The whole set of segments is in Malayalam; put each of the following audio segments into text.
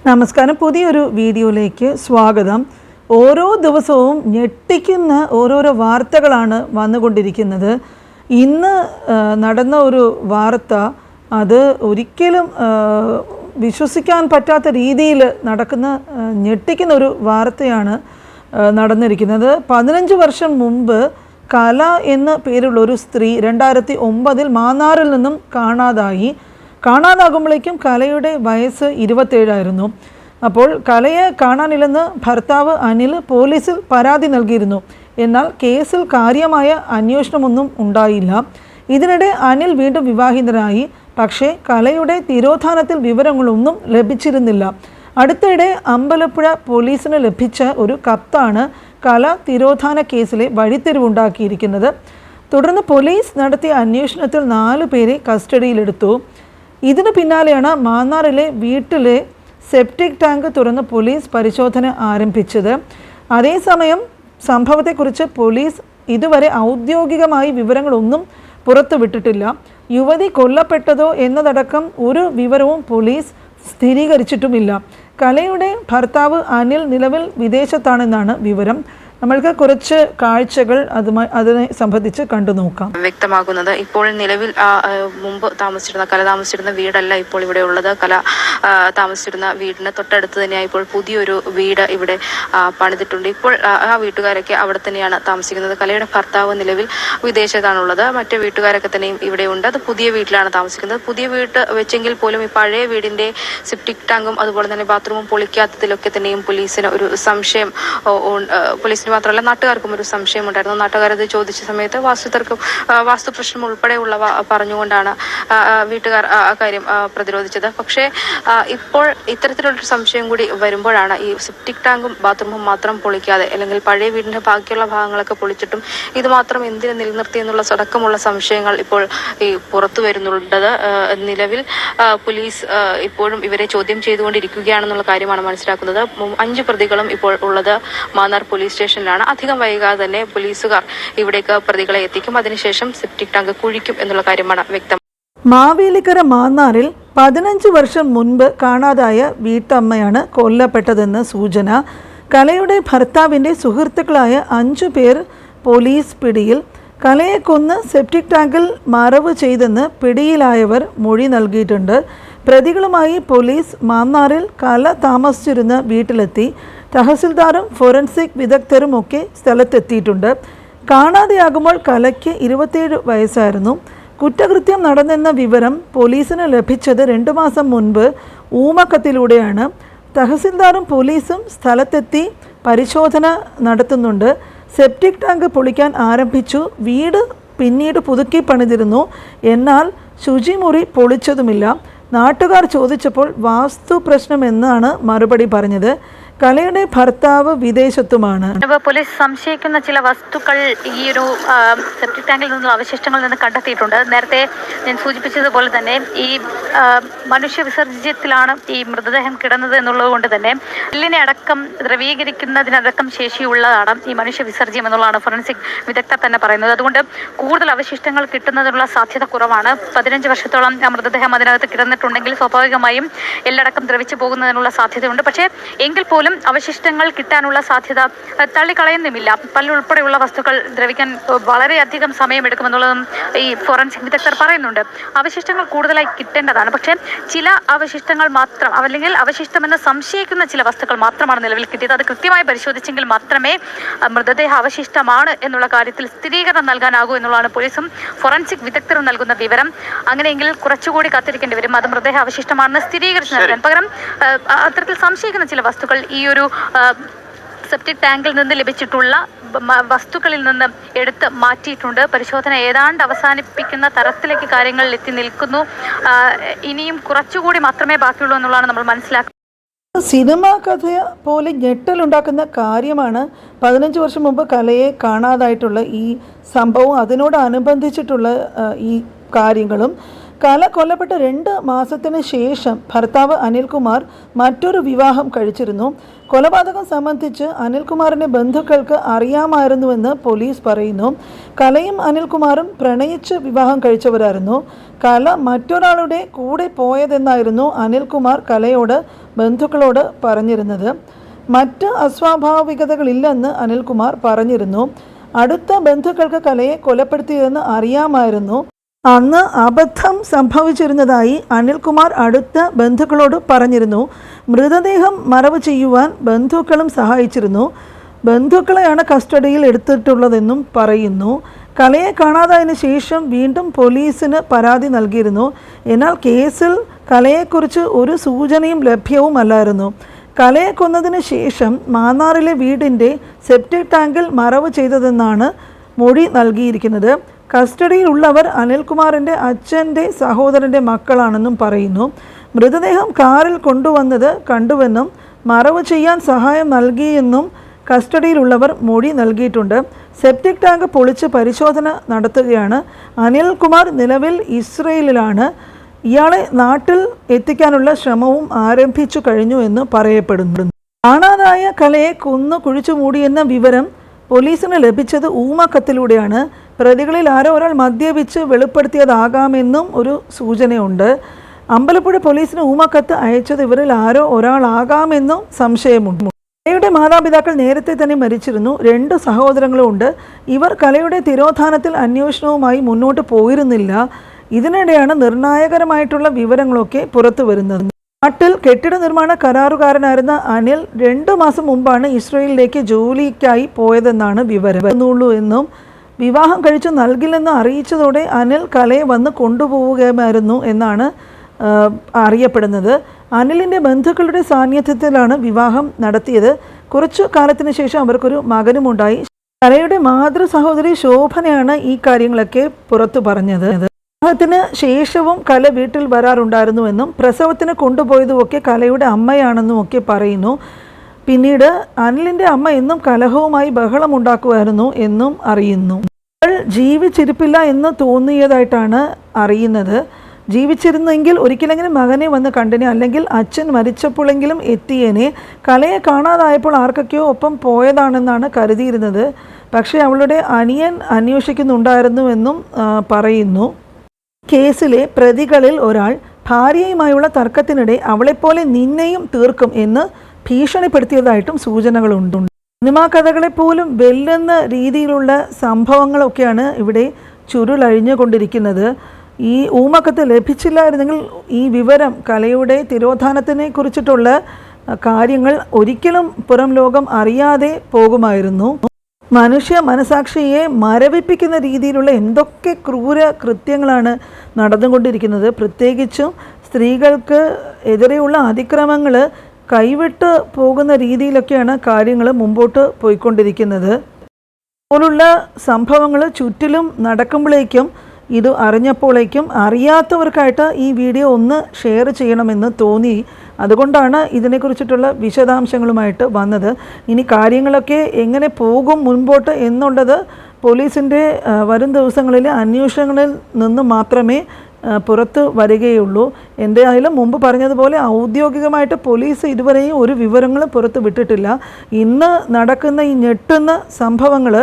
നമസ്കാരം. പുതിയൊരു വീഡിയോയിലേക്ക് സ്വാഗതം. ഓരോ ദിവസവും ഞെട്ടിക്കുന്ന ഓരോരോ വാർത്തകളാണ് വന്നുകൊണ്ടിരിക്കുന്നത്. ഇന്ന് നടന്ന ഒരു വാർത്ത അത് ഒരിക്കലും വിശ്വസിക്കാൻ പറ്റാത്ത രീതിയിൽ നടക്കുന്ന ഞെട്ടിക്കുന്ന ഒരു വാർത്തയാണ് നടന്നിരിക്കുന്നത്. 15 വർഷം മുമ്പ് കല എന്ന പേരുള്ള ഒരു സ്ത്രീ 2009 മാന്നാറിൽ നിന്നും കാണാതാകുമ്പോഴേക്കും കലയുടെ വയസ്സ് 27 ആയിരുന്നു. അപ്പോൾ കലയെ കാണാനില്ലെന്ന് ഭർത്താവ് അനിൽ പോലീസിൽ പരാതി നൽകിയിരുന്നു. എന്നാൽ കേസിൽ കാര്യമായ അന്വേഷണമൊന്നും ഉണ്ടായില്ല. ഇതിനിടെ അനിൽ വീണ്ടും വിവാഹിതനായി. പക്ഷേ കലയുടെ തിരോധാനത്തിൽ വിവരങ്ങളൊന്നും ലഭിച്ചിരുന്നില്ല. അടുത്തിടെ അമ്പലപ്പുഴ പോലീസിന് ലഭിച്ച ഒരു കത്താണ് കല തിരോധാന കേസിലെ വഴിത്തിരിവുണ്ടാക്കിയിരിക്കുന്നത്. തുടർന്ന് പോലീസ് നടത്തിയ അന്വേഷണത്തിൽ 4 പേരെ കസ്റ്റഡിയിലെടുത്തു. ഇതിന് പിന്നാലെയാണ് മാന്നാറിലെ വീട്ടിലെ സെപ്റ്റിക് ടാങ്ക് തുറന്ന് പോലീസ് പരിശോധന ആരംഭിച്ചത്. അതേസമയം സംഭവത്തെക്കുറിച്ച് പോലീസ് ഇതുവരെ ഔദ്യോഗികമായി വിവരങ്ങളൊന്നും പുറത്തുവിട്ടിട്ടില്ല. യുവതി കൊല്ലപ്പെട്ടതോ എന്നതടക്കം ഒരു വിവരവും പോലീസ് സ്ഥിരീകരിച്ചിട്ടുമില്ല. കലയുടെ ഭർത്താവ് അനിൽ നിലവിൽ വിദേശത്താണെന്നാണ് വിവരം. നമ്മൾക്ക് കുറച്ച് കാഴ്ചകൾ അതിനെ സംബന്ധിച്ച് കണ്ടു നോക്കാം. വ്യക്തമാകുന്നത് ഇപ്പോൾ നിലവിൽ മുമ്പ് കല താമസിച്ചിരുന്ന വീടല്ല ഇപ്പോൾ ഇവിടെ ഉള്ളത്. കല താമസിച്ചിരുന്ന വീടിന് തൊട്ടടുത്ത് തന്നെയായി ഇപ്പോൾ പുതിയൊരു വീട് ഇവിടെ പണിതിട്ടുണ്ട്. ഇപ്പോൾ ആ വീട്ടുകാരൊക്കെ അവിടെ തന്നെയാണ് താമസിക്കുന്നത്. കലയുടെ ഭർത്താവ് നിലവിൽ വിദേശത്താണുള്ളത്. മറ്റു വീട്ടുകാരൊക്കെ തന്നെയും ഇവിടെ ഉണ്ട്. അത് പുതിയ വീട്ടിലാണ് താമസിക്കുന്നത്. പുതിയ വീട്ട് വെച്ചെങ്കിൽ പോലും ഈ പഴയ വീടിന്റെ സെപ്റ്റിക് ടാങ്കും അതുപോലെ തന്നെ ബാത്റൂമും പൊളിക്കാത്തതിലൊക്കെ തന്നെയും പോലീസിന് ഒരു സംശയം മാത്രമല്ല നാട്ടുകാർക്കും ഒരു സംശയം ഉണ്ടായിരുന്നു. നാട്ടുകാരത് ചോദിച്ച സമയത്ത് വാസ്തു പ്രശ്നം ഉൾപ്പെടെയുള്ളവ പറഞ്ഞുകൊണ്ടാണ് വീട്ടുകാർ ആ കാര്യം പ്രതിരോധിച്ചത്. പക്ഷേ ഇപ്പോൾ ഇത്തരത്തിലുള്ളൊരു സംശയം കൂടി വരുമ്പോഴാണ് ഈ സെപ്റ്റിക് ടാങ്കും ബാത്റൂമും മാത്രം പൊളിക്കാതെ അല്ലെങ്കിൽ പഴയ വീടിന്റെ ബാക്കിയുള്ള ഭാഗങ്ങളൊക്കെ പൊളിച്ചിട്ടും ഇത് മാത്രം എന്തിനു നിലനിർത്തി എന്നുള്ള അടക്കമുള്ള സംശയങ്ങൾ ഇപ്പോൾ ഈ പുറത്തു വരുന്നുള്ളത്. നിലവിൽ പോലീസ് ഇപ്പോഴും ഇവരെ ചോദ്യം ചെയ്തുകൊണ്ടിരിക്കുകയാണെന്നുള്ള കാര്യമാണ് മനസ്സിലാക്കുന്നത്. 5 പ്രതികളും ഇപ്പോൾ ഉള്ളത് മാന്നാർ പോലീസ് സ്റ്റേഷനിലാണ്. അധികം വൈകാതെ തന്നെ പോലീസുകാർ ഇവിടേക്ക് പ്രതികളെ എത്തിക്കും. അതിനുശേഷം സെപ്റ്റിക് ടാങ്ക് കുഴിക്കും എന്നുള്ള കാര്യമാണ് വ്യക്തം. മാവേലിക്കര മാന്നാറിൽ 15 വർഷം മുൻപ് കാണാതായ വീട്ടമ്മയാണ് കൊല്ലപ്പെട്ടതെന്ന് സൂചന. കലയുടെ ഭർത്താവിൻ്റെ സുഹൃത്തുക്കളായ 5 പേർ പോലീസ് പിടിയിൽ. കലയെ കൊന്ന് സെപ്റ്റിക് ടാങ്കിൽ മറവ് ചെയ്തെന്ന് പിടിയിലായവർ മൊഴി നൽകിയിട്ടുണ്ട്. പ്രതികളുമായി പോലീസ് മാന്നാറിൽ കല താമസിച്ചിരുന്ന വീട്ടിലെത്തി. തഹസിൽദാറും ഫോറൻസിക് വിദഗ്ധരും ഒക്കെ സ്ഥലത്തെത്തിയിട്ടുണ്ട്. കാണാതെയാകുമ്പോൾ കലയ്ക്ക് 27 വയസ്സായിരുന്നു. കുറ്റകൃത്യം നടന്നെന്ന വിവരം പോലീസിന് ലഭിച്ചത് 2 മാസം മുൻപ് ഊമക്കത്തിലൂടെയാണ്. തഹസിൽദാറും പോലീസും സ്ഥലത്തെത്തി പരിശോധന നടത്തുന്നുണ്ട്. സെപ്റ്റിക് ടാങ്ക് പൊളിക്കാൻ ആരംഭിച്ചു. വീട് പിന്നീട് പുതുക്കി പണിതിരുന്നു. എന്നാൽ ശുചിമുറി പൊളിച്ചതുമില്ല. നാട്ടുകാർ ചോദിച്ചപ്പോൾ വാസ്തു പ്രശ്നമെന്നാണ് മറുപടി പറഞ്ഞത്. കലയുടെ ഭർത്താവ് വിദേശത്തുമാണ്. പോലീസ് സംശയിക്കുന്ന ചില വസ്തുക്കൾ ഈ ഒരു സെപ്റ്റിക് ടാങ്കിൽ നിന്നുള്ള അവശിഷ്ടങ്ങളിൽ നിന്ന് കണ്ടെത്തിയിട്ടുണ്ട്. നേരത്തെ ഞാൻ സൂചിപ്പിച്ചതുപോലെ തന്നെ ഈ മനുഷ്യ വിസർജ്യത്തിലാണ് ഈ മൃതദേഹം കിടന്നത് എന്നുള്ളത് കൊണ്ട് തന്നെ എല്ലിനെ അടക്കം ദ്രവീകരിക്കുന്നതിനടക്കം ശേഷിയുള്ളതാണ് ഈ മനുഷ്യ വിസർജ്യം എന്നുള്ളതാണ് ഫോറൻസിക് വിദഗ്ധർ തന്നെ പറയുന്നത്. അതുകൊണ്ട് കൂടുതൽ അവശിഷ്ടങ്ങൾ കിട്ടുന്നതിനുള്ള സാധ്യത കുറവാണ്. 15 വർഷത്തോളം ആ മൃതദേഹം അതിനകത്ത് കിടന്നിട്ടുണ്ടെങ്കിൽ സ്വാഭാവികമായും എല്ലടക്കം ദ്രവിച്ചു പോകുന്നതിനുള്ള സാധ്യതയുണ്ട്. പക്ഷേ എങ്കിൽ പോലും അവശിഷ്ടങ്ങൾ കിട്ടാനുള്ള സാധ്യത തള്ളിക്കളയുന്നുമില്ല. പല്ലുൾപ്പെടെയുള്ള വസ്തുക്കൾ ദ്രവിക്കാൻ വളരെയധികം സമയമെടുക്കുമെന്നുള്ളതും ഈ ഫോറൻസിക് വിദഗ്ധർ പറയുന്നുണ്ട്. അവശിഷ്ടങ്ങൾ കൂടുതലായി കിട്ടേണ്ടതാണ്. പക്ഷേ ചില അവശിഷ്ടങ്ങൾ മാത്രം അല്ലെങ്കിൽ അവശിഷ്ടമെന്ന് സംശയിക്കുന്ന ചില വസ്തുക്കൾ മാത്രമാണ് നിലവിൽ കിട്ടിയത്. അത് കൃത്യമായി പരിശോധിച്ചെങ്കിൽ മാത്രമേ മൃതദേഹ അവശിഷ്ടമാണ് എന്നുള്ള കാര്യത്തിൽ സ്ഥിരീകരണം നൽകാനാകൂ എന്നുള്ളതാണ് പോലീസും ഫോറൻസിക് വിദഗ്ധരും നൽകുന്ന വിവരം. അങ്ങനെയെങ്കിൽ കുറച്ചുകൂടി കാത്തിരിക്കേണ്ടി വരും. അത് മൃതദേഹ അവശിഷ്ടമാണെന്ന് സ്ഥിരീകരിച്ചു നൽകാൻ. പകരം അത്തരത്തിൽ സംശയിക്കുന്ന ചില വസ്തുക്കൾ ഈ ഒരു സെപ്റ്റിക് ടാങ്കിൽ നിന്ന് ലഭിച്ചിട്ടുള്ള വസ്തുക്കളിൽ നിന്ന് എടുത്ത് മാറ്റിയിട്ടുണ്ട്. പരിശോധന ഏതാണ്ട് അവസാനിപ്പിക്കുന്ന തരത്തിലേക്ക് കാര്യങ്ങൾ എത്തി നിൽക്കുന്നു. ഇനിയും കുറച്ചുകൂടി മാത്രമേ ബാക്കിയുള്ളൂ എന്നുള്ളതാണ് നമ്മൾ മനസ്സിലാക്കുന്നത്. സിനിമാ കഥ പോലെ ഞെട്ടലുണ്ടാക്കുന്ന കാര്യമാണ് 15 വർഷം മുമ്പ് കലയെ കാണാതായിട്ടുള്ള ഈ സംഭവം, അതിനോടനുബന്ധിച്ചിട്ടുള്ള ഈ കാര്യങ്ങളും. കല കൊല്ലപ്പെട്ട 2 മാസത്തിന് ശേഷം ഭർത്താവ് അനിൽകുമാർ മറ്റൊരു വിവാഹം കഴിച്ചിരുന്നു. കൊലപാതകം സംബന്ധിച്ച് അനിൽകുമാറിൻ്റെ ബന്ധുക്കൾക്ക് അറിയാമായിരുന്നുവെന്ന് പോലീസ് പറയുന്നു. കലയും അനിൽകുമാറും പ്രണയിച്ച് വിവാഹം കഴിച്ചവരായിരുന്നു. കല മറ്റൊരാളുടെ കൂടെ പോയതെന്നായിരുന്നു അനിൽകുമാർ കലയോട് ബന്ധുക്കളോട് പറഞ്ഞിരുന്നത്. മറ്റ് അസ്വാഭാവികതകളില്ലെന്ന് അനിൽകുമാർ പറഞ്ഞിരുന്നു. അടുത്ത ബന്ധുക്കൾക്ക് കലയെ കൊലപ്പെടുത്തിയതെന്ന് അറിയാമായിരുന്നു. അന്ന് അബദ്ധം സംഭവിച്ചിരുന്നതായി അനിൽകുമാർ അടുത്ത ബന്ധുക്കളോട് പറഞ്ഞിരുന്നു. മൃതദേഹം മറവ് ചെയ്യുവാൻ ബന്ധുക്കളും സഹായിച്ചിരുന്നു. ബന്ധുക്കളെയാണ് കസ്റ്റഡിയിൽ എടുത്തിട്ടുള്ളതെന്നും പറയുന്നു. കലയെ കാണാതായതിനു ശേഷം വീണ്ടും പോലീസിന് പരാതി നൽകിയിരുന്നു. എന്നാൽ കേസിൽ കലയെക്കുറിച്ച് ഒരു സൂചനയും ലഭ്യവുമല്ലായിരുന്നു. കലയെ കൊന്നതിന് ശേഷം മാന്നാറിലെ വീടിൻ്റെ സെപ്റ്റിക് ടാങ്കിൽ മറവ് ചെയ്തതെന്നാണ് മൊഴി നൽകിയിരിക്കുന്നത്. കസ്റ്റഡിയിലുള്ളവർ അനിൽകുമാറിൻ്റെ അച്ഛൻ്റെ സഹോദരൻ്റെ മക്കളാണെന്നും പറയുന്നു. മൃതദേഹം കാറിൽ കൊണ്ടുവന്നത് കണ്ടുവെന്നും മറവ് ചെയ്യാൻ സഹായം നൽകിയെന്നും കസ്റ്റഡിയിലുള്ളവർ മൊഴി നൽകിയിട്ടുണ്ട്. സെപ്റ്റിക് ടാങ്ക് പൊളിച്ച് പരിശോധന നടത്തുകയാണ്. അനിൽകുമാർ നിലവിൽ ഇസ്രയേലിലാണ്. ഇയാളെ നാട്ടിൽ എത്തിക്കാനുള്ള ശ്രമവും ആരംഭിച്ചു കഴിഞ്ഞു എന്ന് പറയപ്പെടുന്നു. കാണാതായ കലയെ കൊന്നു കുഴിച്ചു മൂടിയെന്ന വിവരം പോലീസിന് ലഭിച്ചത് ഊമക്കത്തിലൂടെയാണ്. പ്രതികളിൽ ആരോ ഒരാൾ മദ്യപിച്ച് വെളിപ്പെടുത്തിയതാകാമെന്നും ഒരു സൂചനയുണ്ട്. അമ്പലപ്പുഴ പോലീസിന് ഊമക്കത്ത് അയച്ചത് ഇവരിൽ ആരോ ഒരാളാകാമെന്നും സംശയമുണ്ട്. കലയുടെ മാതാപിതാക്കൾ നേരത്തെ തന്നെ മരിച്ചിരുന്നു. 2 സഹോദരങ്ങളും ഉണ്ട്. ഇവർ കലയുടെ തിരോധാനത്തിൽ അന്വേഷണവുമായി മുന്നോട്ട് പോയിരുന്നില്ല. ഇതിനിടെയാണ് നിർണായകരമായിട്ടുള്ള വിവരങ്ങളൊക്കെ പുറത്തു വരുന്നത്. നാട്ടിൽ കെട്ടിട നിർമ്മാണ കരാറുകാരനായിരുന്ന അനിൽ 2 മാസം മുമ്പാണ് ഇസ്രയേലിലേക്ക് ജോലിക്കായി പോയതെന്നാണ് വിവരം എന്നും വിവാഹം കഴിച്ചു നൽകില്ലെന്ന് അറിയിച്ചതോടെ അനിൽ കലയെ വന്ന് കൊണ്ടുപോവുകയായിരുന്നു എന്നാണ് അറിയപ്പെടുന്നത്. അനിലിൻ്റെ ബന്ധുക്കളുടെ സാന്നിധ്യത്തിലാണ് വിവാഹം നടത്തിയത്. കുറച്ചു കാലത്തിന് ശേഷം അവർക്കൊരു മകനുമുണ്ടായി. കലയുടെ മാതൃ സഹോദരി ശോഭനയാണ് ഈ കാര്യങ്ങളൊക്കെ പുറത്തു പറഞ്ഞത്. വിവാഹത്തിന് ശേഷവും കല വീട്ടിൽ വരാറുണ്ടായിരുന്നുവെന്നും പ്രസവത്തിന് കൊണ്ടുപോയതുമൊക്കെ കലയുടെ അമ്മയാണെന്നും ഒക്കെ പറയുന്നു. പിന്നീട് അനിലിൻ്റെ അമ്മ എന്നും കലഹവുമായി ബഹളമുണ്ടാക്കുമായിരുന്നു എന്നും അറിയുന്നു. അവൾ ജീവിച്ചിരിപ്പില്ല എന്ന് തോന്നിയതായിട്ടാണ് അറിയുന്നത്. ജീവിച്ചിരുന്നെങ്കിൽ ഒരിക്കലെങ്കിലും മകനെ വന്ന് കണ്ടിനെ, അല്ലെങ്കിൽ അച്ഛൻ മരിച്ചപ്പോഴെങ്കിലും എത്തിയേനെ. കലയെ കാണാതായപ്പോൾ ആർക്കൊക്കെയോ ഒപ്പം പോയതാണെന്നാണ് കരുതിയിരുന്നത്. പക്ഷേ അവളുടെ അനിയൻ അന്വേഷിക്കുന്നുണ്ടായിരുന്നുവെന്നും പറയുന്നു. കേസിലെ പ്രതികളിൽ ഒരാൾ ഭാര്യയുമായുള്ള തർക്കത്തിനിടെ അവളെപ്പോലെ നിന്നെയും തീർക്കും എന്ന് ഭീഷണിപ്പെടുത്തിയതായിട്ടും സൂചനകളുണ്ട്. സിനിമാ കഥകളെപ്പോലും വെല്ലുന്ന രീതിയിലുള്ള സംഭവങ്ങളൊക്കെയാണ് ഇവിടെ ചുരുളഴിഞ്ഞുകൊണ്ടിരിക്കുന്നത്. ഈ ഊമക്കത്ത് ലഭിച്ചില്ലായിരുന്നെങ്കിൽ ഈ വിവരം, കലയുടെ തിരോധാനത്തിനെ കുറിച്ചിട്ടുള്ള കാര്യങ്ങൾ ഒരിക്കലും പുറം ലോകം അറിയാതെ പോകുമായിരുന്നു. മനുഷ്യ മനസാക്ഷിയെ മരവിപ്പിക്കുന്ന രീതിയിലുള്ള എന്തൊക്കെ ക്രൂര കൃത്യങ്ങളാണ് നടന്നുകൊണ്ടിരിക്കുന്നത്. പ്രത്യേകിച്ചും സ്ത്രീകൾക്ക് എതിരെയുള്ള അതിക്രമങ്ങൾ കൈവിട്ട് പോകുന്ന രീതിയിലൊക്കെയാണ് കാര്യങ്ങൾ മുമ്പോട്ട് പോയിക്കൊണ്ടിരിക്കുന്നത്. പോലുള്ള സംഭവങ്ങൾ ചുറ്റിലും നടക്കുമ്പോഴേക്കും ഇത് അറിഞ്ഞപ്പോഴേക്കും അറിയാത്തവർക്കായിട്ട് ഈ വീഡിയോ ഒന്ന് ഷെയർ ചെയ്യണമെന്ന് തോന്നി. അതുകൊണ്ടാണ് ഇതിനെക്കുറിച്ചിട്ടുള്ള വിശദാംശങ്ങളുമായിട്ട് വന്നത്. ഇനി കാര്യങ്ങളൊക്കെ എങ്ങനെ പോകും മുൻപോട്ട് എന്നുള്ളത് പോലീസിൻ്റെ വരും ദിവസങ്ങളിലെ അന്വേഷണങ്ങളിൽ നിന്ന് മാത്രമേ പുറത്ത് വരികയുള്ളൂ. എന്തായാലും മുമ്പ് പറഞ്ഞതുപോലെ ഔദ്യോഗികമായിട്ട് പോലീസ് ഇതുവരെയും ഒരു വിവരങ്ങളും പുറത്ത് വിട്ടിട്ടില്ല. ഇന്ന് നടക്കുന്ന ഈ ഞെട്ടുന്ന സംഭവങ്ങൾ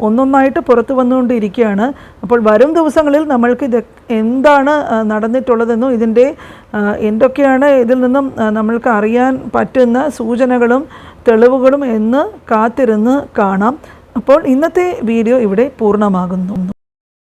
ഒന്നൊന്നായിട്ട് പുറത്തു വന്നുകൊണ്ടിരിക്കുകയാണ്. അപ്പോൾ വരും ദിവസങ്ങളിൽ നമ്മൾക്ക് ഇത് എന്താണ് നടന്നിട്ടുള്ളതെന്നും ഇതിൻ്റെ എന്തൊക്കെയാണ് ഇതിൽ നിന്നും നമ്മൾക്ക് അറിയാൻ പറ്റുന്ന സൂചനകളും തെളിവുകളും എന്ന് കാത്തിരുന്ന് കാണാം. അപ്പോൾ ഇന്നത്തെ വീഡിയോ ഇവിടെ പൂർണ്ണമാകുന്നു.